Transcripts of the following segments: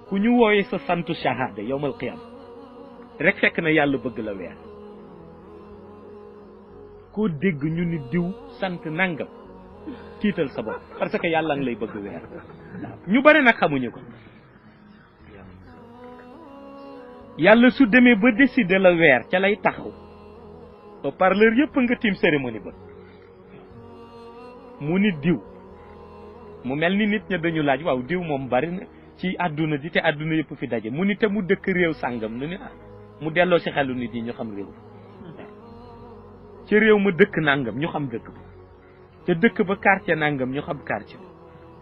ku ñu wooye sa santu shahada yowmal qiyam rek fekk na yàlla bëgg la weer koo dégg ñu ni diw sant nangam tiital sa bopp parce que yàlla ngi lay bëgg weer waaw ñu bari nag xamuñu ko yàlla su demee ba décider la weer ca lay taxaw haut-parleur yëpp nga tiim cérémonie ba mu ni diw mu mel ni nit ña dañu laaj waaw diw moom bari na ci àdduna ji te àdduna yëpp fi daje mu ni te mu dëkk réew sàngam nu ni mu delloo ci xelu nit ñi ñu xam réew ci réew ma dëkk nangam ñu xam dëkk ba ca dëkk ba quartier nangam ñu xam quartier ba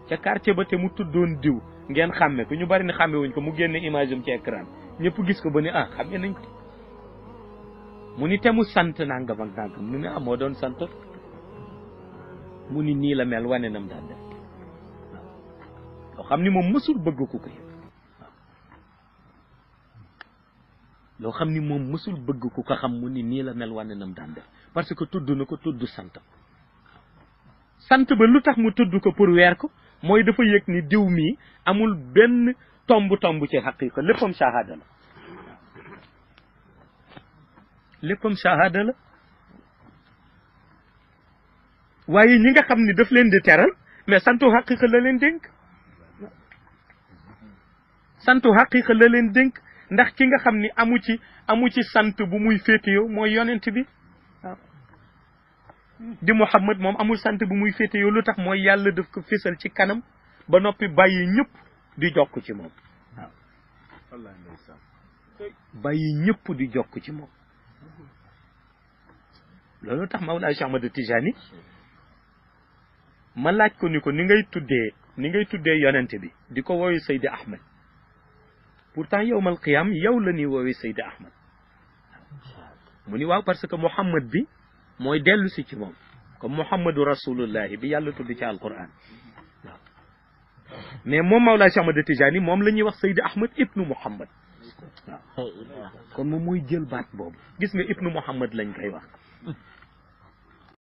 ca quartier ba te mu tuddoon diw ngeen xàmme ko ñu bari ni xàmme wuñ ko mu génne image am ci écran ñëpp gis ko ba ni xàmme nañ ko mu ni te mu sant nangam ak nangam mu ni moo doon sant mu ni nii la mel wane nam daan def loo xam ni moom mësul bëgg ku ko yëg loo xam ni moom mësul bëgg ku ko xam mu ni nii la mel wane nam daan def parce que tudd na ko tudd sant ba lu tax mu tudd ko pour weer ko mooy dafa yëg ni diw mii amul benn tomb ci xaqiqa léppam shahada la léppam shahada la waaye ñi nga xam ni daf leen di teral mais santu xaqiqa la leen dénk santu xaqiqa la leen dénk ndax ki nga xam ni amu ci sant bu muy féeteyoo mooy yonent bi waaw di Muhammad moom amul sant bu muy féeteyoo lu tax mooy yàlla daf ko fésal ci kanam ba noppi bàyyi ñëpp di jokk ci moom waaw bàyyi ñëpp di jokk ci moom loolu tax Mawlaay Cheikh Ahmad Tijani ma laaj ko ni ngay tuddee yonent bi di ko wooyu Seydi Ahmed pourtant yowmal qiyam yow la ñuy woowee Seydi Ahmed mu ni waaw parce que Muhammad bi mooy dellu si ci moom comme Muhammadu rasulullahi bi yàlla tudd ci alquran waaw mais moom Mawlaay Cheikh Ahmad Tijani moom la ñuy wax Seydi Ahmed ibnu Muhammad waaw kon moom mooy jël baat boobu gis nga ibnu Muhammad lañ koy wax